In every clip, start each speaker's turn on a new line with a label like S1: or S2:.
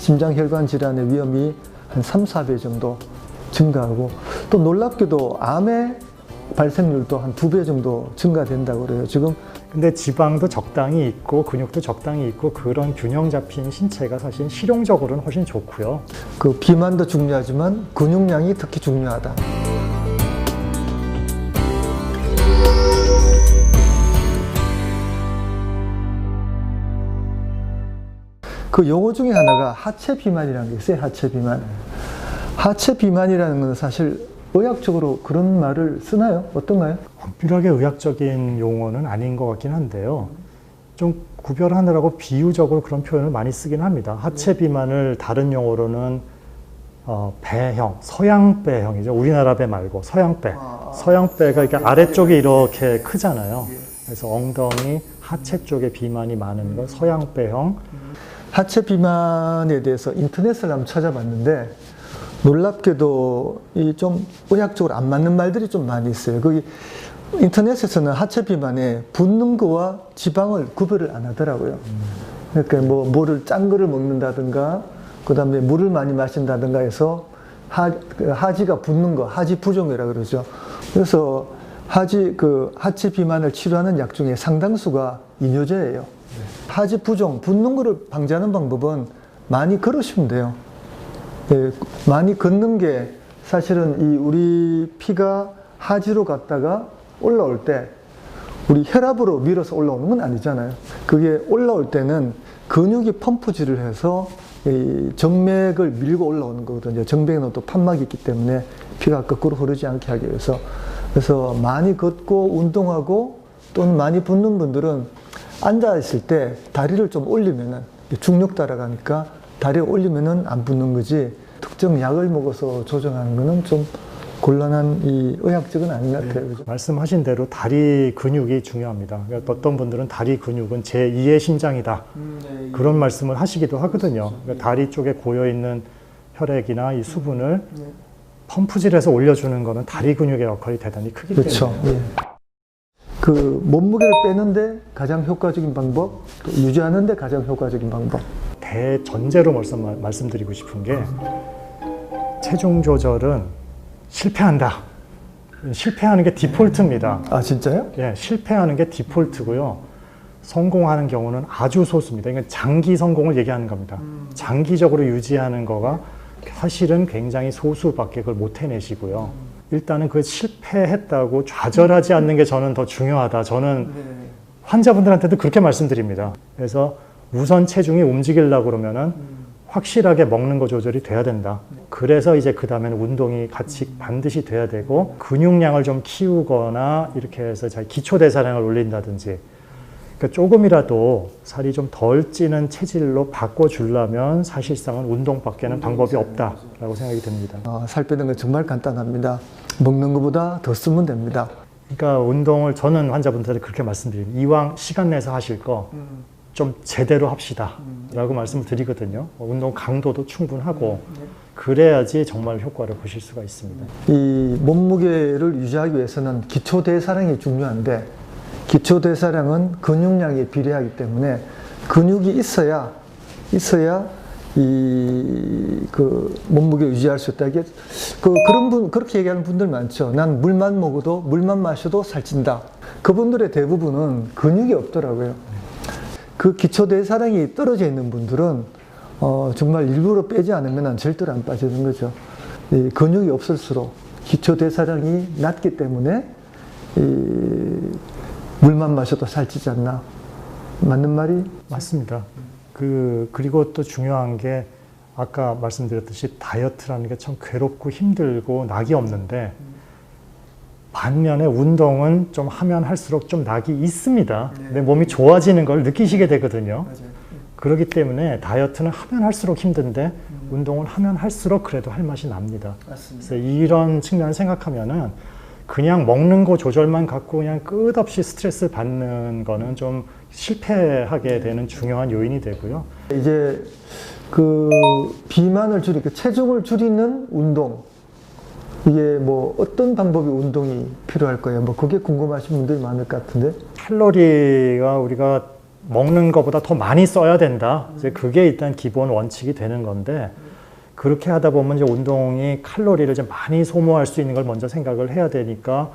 S1: 심장혈관 질환의 위험이 한 3, 4배 정도 증가하고 또 놀랍게도 암의 발생률도 한 2배 정도 증가된다고 그래요. 지금
S2: 근데 지방도 적당히 있고 근육도 적당히 있고 그런 균형 잡힌 신체가 사실 실용적으로는 훨씬 좋고요.
S1: 그 비만도 중요하지만 근육량이 특히 중요하다. 그 용어 중에 하나가 하체 비만이라는 게 있어요. 하체 비만. 하체 비만이라는 건 사실 의학적으로 그런 말을 쓰나요? 어떤가요?
S2: 엄밀하게 의학적인 용어는 아닌 것 같긴 한데요. 좀 구별하느라고 비유적으로 그런 표현을 많이 쓰긴 합니다. 하체 비만을 다른 용어로는 배형, 서양배형이죠. 우리나라 배 말고 서양배. 서양배가 이렇게 아래쪽이 이렇게 크잖아요. 그래서 엉덩이, 하체 쪽에 비만이 많은 건 서양배형.
S1: 하체 비만에 대해서 인터넷을 한번 찾아봤는데 놀랍게도 이 좀 의학적으로 안 맞는 말들이 좀 많이 있어요. 거기 인터넷에서는 하체 비만에 붓는 거와 지방을 구별을 안 하더라고요. 그러니까 뭐 뭐를 짠 거를 먹는다든가 그다음에 물을 많이 마신다든가 해서 하지가 붓는 거, 하지 부종이라 그러죠. 그래서 하체 비만을 치료하는 약 중에 상당수가 이뇨제예요. 하지 부종, 붓는 거를 방지하는 방법은 많이 걸으시면 돼요. 예, 많이 걷는 게 사실은 이 우리 피가 하지로 갔다가 올라올 때 우리 혈압으로 밀어서 올라오는 건 아니잖아요. 그게 올라올 때는 근육이 펌프질을 해서 이 정맥을 밀고 올라오는 거거든요. 정맥에는 또 판막이 있기 때문에 피가 거꾸로 흐르지 않게 하기 위해서. 그래서 많이 걷고 운동하고 또는 많이 붓는 분들은 앉아 있을 때 다리를 좀 올리면은 중력 따라가니까 다리를 올리면은 안 붓는 거지 특정 약을 먹어서 조정하는 거는 좀 곤란한 이 의학적은 아닌 것 같아요. 그죠?
S2: 말씀하신 대로 다리 근육이 중요합니다. 그러니까 어떤 분들은 다리 근육은 제2의 심장이다. 그런 말씀을 하시기도 하거든요. 그러니까 다리 쪽에 고여있는 혈액이나 이 수분을 펌프질해서 올려주는 거는 다리 근육의 역할이 대단히 크기 때문에.
S1: 그렇죠. 예. 그 몸무게를 빼는데 가장 효과적인 방법, 또 유지하는데 가장 효과적인 방법.
S2: 대전제로 말씀드리고 싶은 게 체중 조절은 실패한다. 실패하는 게 디폴트입니다.
S1: 아 진짜요?
S2: 예, 실패하는 게 디폴트고요. 성공하는 경우는 아주 소수입니다. 이건 장기 성공을 얘기하는 겁니다. 장기적으로 유지하는 거가 사실은 굉장히 소수밖에 그걸 못 해내시고요. 일단은 그 실패했다고 좌절하지 않는 게 저는 더 중요하다. 저는 환자분들한테도 그렇게 말씀드립니다. 그래서 우선 체중이 움직이려고 그러면은 확실하게 먹는 거 조절이 돼야 된다. 그래서 이제 그 다음에는 운동이 같이 반드시 돼야 되고 근육량을 좀 키우거나 이렇게 해서 자기 기초대사량을 올린다든지 그러니까 조금이라도 살이 좀 덜 찌는 체질로 바꿔주려면 사실상은 운동밖에는 방법이 없다라고 생각이 듭니다.
S1: 살 빼는 건 정말 간단합니다. 먹는 것보다 더 쓰면 됩니다.
S2: 그러니까 운동을 저는 환자분들한테 그렇게 말씀드립니다. 이왕 시간 내서 하실 거 좀 제대로 합시다 라고 말씀을 드리거든요. 운동 강도도 충분하고 그래야지 정말 효과를 보실 수가 있습니다.
S1: 이 몸무게를 유지하기 위해서는 기초대사량이 중요한데 기초대사량은 근육량에 비례하기 때문에 근육이 있어야 그 몸무게 유지할 수 있다. 그렇게 얘기하는 분들 많죠. 난 물만 먹어도 물만 마셔도 살찐다. 그분들의 대부분은 근육이 없더라고요. 그 기초대사량이 떨어져 있는 분들은 정말 일부러 빼지 않으면 절대로 안 빠지는 거죠. 이 근육이 없을수록 기초대사량이 낮기 때문에 물만 마셔도 살찌지 않나. 맞는 말이?
S2: 맞습니다. 그리고 또 중요한 게 아까 말씀드렸듯이 다이어트라는 게 참 괴롭고 힘들고 낙이 없는데 반면에 운동은 좀 하면 할수록 좀 낙이 있습니다. 내 몸이 좋아지는 걸 느끼시게 되거든요. 그렇기 때문에 다이어트는 하면 할수록 힘든데 운동을 하면 할수록 그래도 할 맛이 납니다. 그래서 이런 측면을 생각하면은 그냥 먹는 거 조절만 갖고 그냥 끝없이 스트레스 받는 거는 좀 실패하게 되는 중요한 요인이 되고요.
S1: 이제 그 비만을 체중을 줄이는 운동, 이게 뭐 어떤 방법의 운동이 필요할 거예요? 뭐 그게 궁금하신 분들이 많을 것 같은데.
S2: 칼로리가 우리가 먹는 것보다 더 많이 써야 된다. 이제 그게 일단 기본 원칙이 되는 건데 그렇게 하다 보면 이제 운동이 칼로리를 좀 많이 소모할 수 있는 걸 먼저 생각을 해야 되니까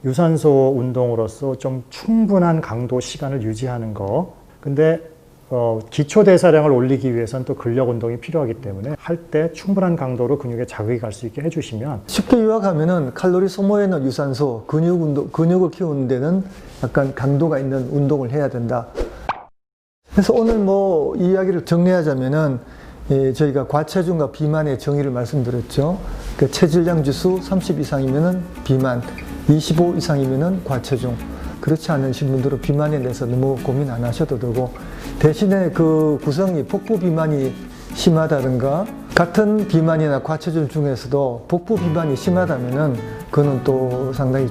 S2: 유산소 운동으로서 좀 충분한 강도 시간을 유지하는 거. 근데 기초 대사량을 올리기 위해서는 또 근력 운동이 필요하기 때문에 할 때 충분한 강도로 근육에 자극이 갈 수 있게 해주시면
S1: 쉽게 요약하면은 칼로리 소모에는 유산소, 근육을 키우는 데는 약간 강도가 있는 운동을 해야 된다. 그래서 오늘 뭐 이야기를 정리하자면은 저희가 과체중과 비만의 정의를 말씀드렸죠. 그 체질량 지수 30 이상이면은 비만, 25 이상이면은 과체중. 그렇지 않으신 분들은 비만에 대해서 너무 고민 안 하셔도 되고, 대신에 그 구성이 복부 비만이 심하다든가 같은 비만이나 과체중 중에서도 복부 비만이 심하다면은 그거는 또 상당히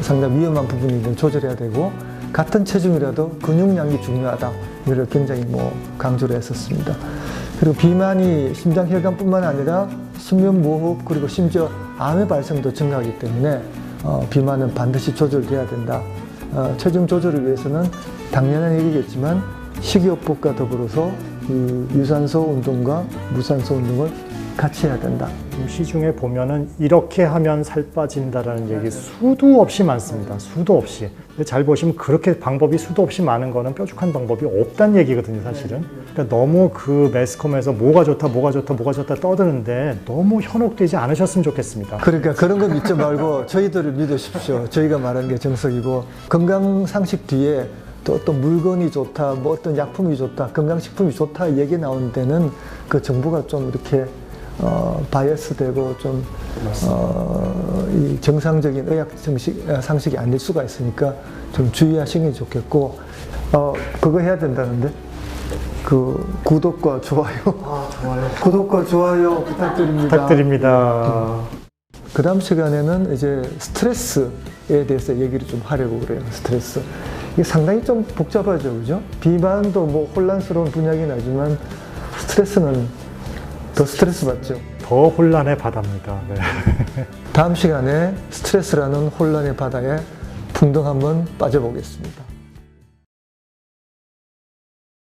S1: 상당히 위험한 부분이든 조절해야 되고, 같은 체중이라도 근육량이 중요하다. 이걸 굉장히 강조를 했었습니다. 그리고 비만이 심장혈관뿐만 아니라 수면무호흡 그리고 심지어 암의 발생도 증가하기 때문에 비만은 반드시 조절돼야 된다. 체중 조절을 위해서는 당연한 얘기겠지만 식이요법과 더불어서 유산소 운동과 무산소 운동을 같이 해야 된다.
S2: 시중에 보면은 이렇게 하면 살 빠진다라는 얘기 수도 없이 많습니다. 수도 없이. 근데 잘 보시면 그렇게 방법이 수도 없이 많은 거는 뾰족한 방법이 없다는 얘기거든요, 사실은. 그러니까 너무 그 매스컴에서 뭐가 좋다 떠드는데 너무 현혹되지 않으셨으면 좋겠습니다.
S1: 그러니까 그런 거 믿지 말고 저희들을 믿으십시오. 저희가 말하는 게 정석이고, 건강 상식 뒤에 또 어떤 물건이 좋다, 뭐 어떤 약품이 좋다, 건강식품이 좋다 얘기 나오는 데는 그 정보가 좀 이렇게 바이어스 되고 좀 이 정상적인 의학 상식이 아닐 수가 있으니까 좀 주의하시는 게 좋겠고, 그거 해야 된다는데 그 구독과 좋아요.
S2: 좋아요.
S1: 구독과 좋아요 부탁드립니다. 그 다음 시간에는 이제 스트레스에 대해서 얘기를 좀 하려고 그래요. 스트레스. 이게 상당히 좀 복잡하죠, 그죠? 비만도 혼란스러운 분야긴 하지만 스트레스는 더 스트레스 받죠.
S2: 더 혼란의 바다입니다. 네.
S1: 다음 시간에 스트레스라는 혼란의 바다에 풍덩 한번 빠져보겠습니다.